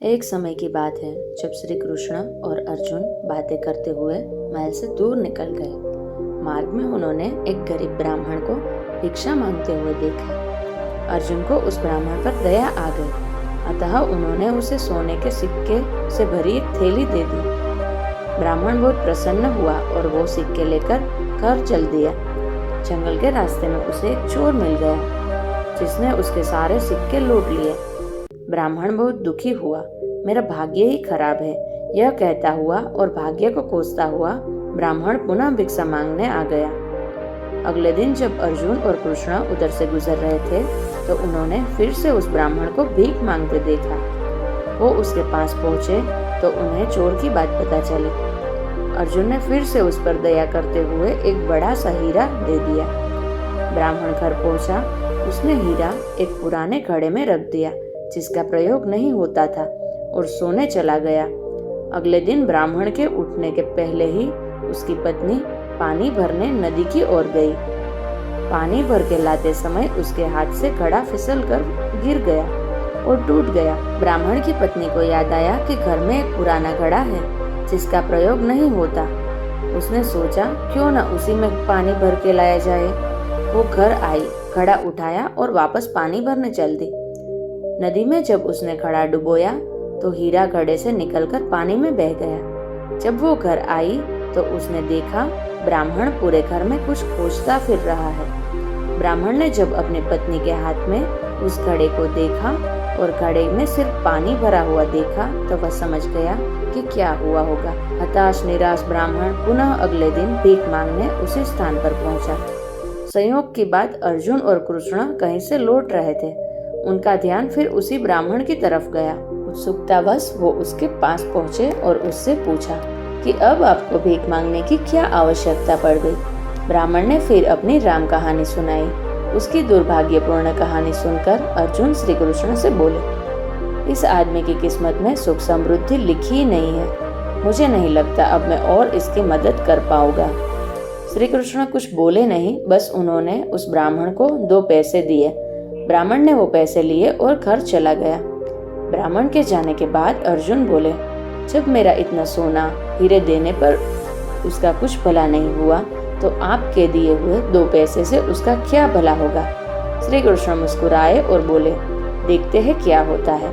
एक समय की बात है जब श्री कृष्ण और अर्जुन बातें करते हुए महल से दूर निकल गए। मार्ग में उन्होंने एक गरीब ब्राह्मण को भिक्षा मांगते हुए देखा। अर्जुन को उस ब्राह्मण पर दया आ गई, अतः उन्होंने उसे सोने के सिक्के से भरी एक थैली दे दी। ब्राह्मण बहुत प्रसन्न हुआ और वो सिक्के लेकर घर चल दिया। जंगल के रास्ते में उसे एक चोर मिल गया जिसने उसके सारे सिक्के लूट लिए। ब्राह्मण बहुत दुखी हुआ, मेरा भाग्य ही खराब है, यह कहता हुआ और भाग्य को कोसता हुआ ब्राह्मण पुनः भिक्षा मांगने आ गया। अगले दिन जब अर्जुन और कृष्ण उधर से गुजर रहे थे तो उन्होंने फिर से उस ब्राह्मण को भीख मांगते देखा। वो उसके पास पहुंचे तो उन्हें चोर की बात पता चली। अर्जुन ने फिर से उस पर दया करते हुए एक बड़ा सा हीरा दे दिया। ब्राह्मण घर पहुंचा, उसने हीरा एक पुराने घड़े में रख दिया जिसका प्रयोग नहीं होता था और सोने चला गया। अगले दिन ब्राह्मण के उठने के पहले ही उसकी पत्नी पानी भरने नदी की ओर गई। पानी भर के लाते समय उसके हाथ से घड़ा फिसल कर गिर गया और टूट गया। ब्राह्मण की पत्नी को याद आया कि घर में एक पुराना घड़ा है जिसका प्रयोग नहीं होता। उसने सोचा क्यों न उसी में पानी भर के लाया जाए। वो घर आई, घड़ा उठाया और वापस पानी भरने चल दी। नदी में जब उसने घड़ा डुबोया तो हीरा घड़े से निकलकर पानी में बह गया। जब वो घर आई तो उसने देखा ब्राह्मण पूरे घर में कुछ खोजता फिर रहा है। ब्राह्मण ने जब अपनी पत्नी के हाथ में उस घड़े को देखा और घड़े में सिर्फ पानी भरा हुआ देखा तो वह समझ गया कि क्या हुआ होगा। हताश निराश ब्राह्मण पुनः अगले दिन भीख मांगने उसी स्थान पर पहुंचा। संयोग की बात, अर्जुन और कृष्ण कहीं से लौट रहे थे। उनका ध्यान फिर उसी ब्राह्मण की तरफ गया। उत्सुकतावश वो उसके पास पहुंचे और उससे पूछा कि अब आपको भीख मांगने की क्या आवश्यकता पड़ गई। ब्राह्मण ने फिर अपनी राम कहानी सुनाई। उसकी दुर्भाग्यपूर्ण कहानी सुनकर अर्जुन श्री कृष्ण से बोले, इस आदमी की किस्मत में सुख समृद्धि लिखी ही नहीं है। मुझे नहीं लगता अब मैं और इसकी मदद कर पाऊंगा। श्री कृष्ण कुछ बोले नहीं, बस उन्होंने उस ब्राह्मण को 2 पैसे दिए। ब्राह्मण ने वो पैसे लिए और घर चला गया। ब्राह्मण के जाने के बाद अर्जुन बोले, जब मेरा इतना सोना हीरे देने पर उसका कुछ भला नहीं हुआ तो आपके दिए हुए 2 पैसे से उसका क्या भला होगा। श्री कृष्ण मुस्कुराए और बोले, देखते हैं क्या होता है।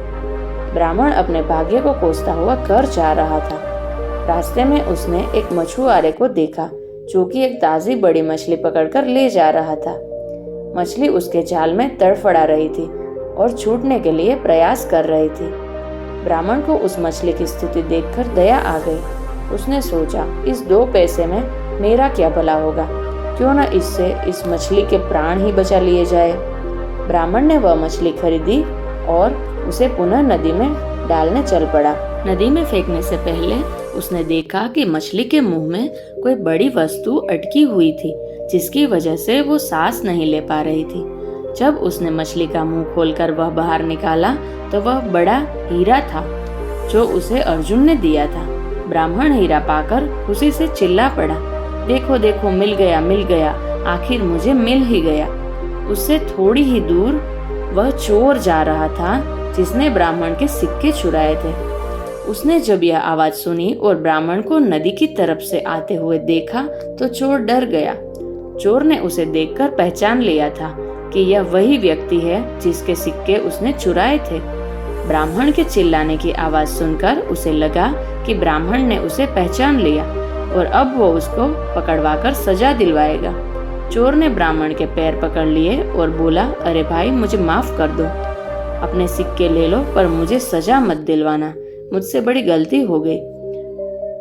ब्राह्मण अपने भाग्य को कोसता हुआ घर जा रहा था। रास्ते में उसने एक मछुआरे को देखा जो कि एक ताजी बड़ी मछली पकड़कर ले जा रहा था। मछली उसके जाल में तड़फड़ा रही थी और छूटने के लिए प्रयास कर रही थी। ब्राह्मण को उस मछली की स्थिति देखकर दया आ गई। उसने सोचा, इस 2 पैसे में मेरा क्या भला होगा, क्यों न इससे इस मछली के प्राण ही बचा लिए जाए। ब्राह्मण ने वह मछली खरीदी और उसे पुनः नदी में डालने चल पड़ा। नदी में फेंकने से पहले उसने देखा कि मछली के मुंह में कोई बड़ी वस्तु अटकी हुई थी जिसकी वजह से वो सांस नहीं ले पा रही थी। जब उसने मछली का मुंह खोलकर वह बाहर निकाला तो वह बड़ा हीरा था जो उसे अर्जुन ने दिया था। ब्राह्मण हीरा पाकर खुशी से चिल्ला पड़ा, देखो देखो, मिल गया मिल गया, आखिर मुझे मिल ही गया। उससे थोड़ी ही दूर वह चोर जा रहा था जिसने ब्राह्मण के सिक्के चुराए थे। उसने जब यह आवाज सुनी और ब्राह्मण को नदी की तरफ से आते हुए देखा तो चोर डर गया। चोर ने उसे देखकर पहचान लिया था कि यह वही व्यक्ति है जिसके सिक्के उसने चुराए थे। ब्राह्मण के चिल्लाने की आवाज सुनकर उसे लगा कि ब्राह्मण ने उसे पहचान लिया और अब वो उसको पकड़वाकर सजा दिलवाएगा। चोर ने ब्राह्मण के पैर पकड़ लिए और बोला, अरे भाई, मुझे माफ कर दो, अपने सिक्के ले लो पर मुझे सजा मत दिलवाना, मुझसे बड़ी गलती हो गई।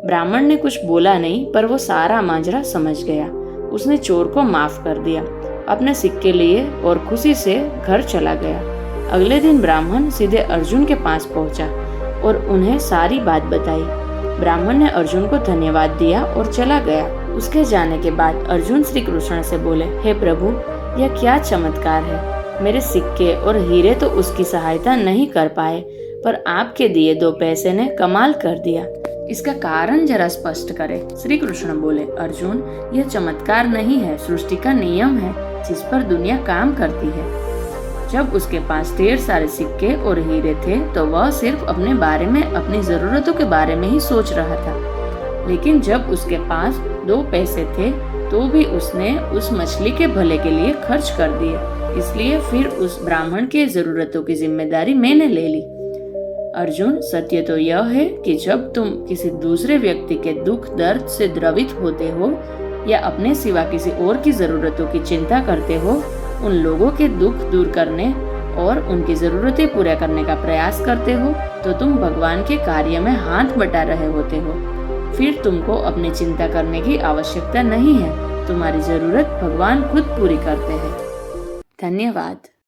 ब्राह्मण ने कुछ बोला नहीं पर वो सारा माजरा समझ गया। उसने चोर को माफ कर दिया, अपने सिक्के लिए और खुशी से घर चला गया। अगले दिन ब्राह्मण सीधे अर्जुन के पास पहुंचा और उन्हें सारी बात बताई। ब्राह्मण ने अर्जुन को धन्यवाद दिया और चला गया। उसके जाने के बाद अर्जुन श्री कृष्ण से बोले, हे प्रभु, यह क्या चमत्कार है। मेरे सिक्के और हीरे तो उसकी सहायता नहीं कर पाए पर आपके दिए 2 पैसे ने कमाल कर दिया। इसका कारण जरा स्पष्ट करें। श्री कृष्ण बोले, अर्जुन, यह चमत्कार नहीं है, सृष्टि का नियम है जिस पर दुनिया काम करती है। जब उसके पास ढेर सारे सिक्के और हीरे थे तो वह सिर्फ अपने बारे में, अपनी जरूरतों के बारे में ही सोच रहा था। लेकिन जब उसके पास 2 पैसे थे तो भी उसने उस मछली के भले के लिए खर्च कर दिए। इसलिए फिर उस ब्राह्मण के जरूरतों की जिम्मेदारी मैंने ले ली। अर्जुन, सत्य तो यह है कि जब तुम किसी दूसरे व्यक्ति के दुख दर्द से द्रवित होते हो या अपने सिवा किसी और की जरूरतों की चिंता करते हो, उन लोगों के दुख दूर करने और उनकी जरूरतें पूरा करने का प्रयास करते हो, तो तुम भगवान के कार्य में हाथ बटा रहे होते हो। फिर तुमको अपनी चिंता करने की आवश्यकता नहीं है। तुम्हारी जरूरत भगवान खुद पूरी करते हैं। धन्यवाद।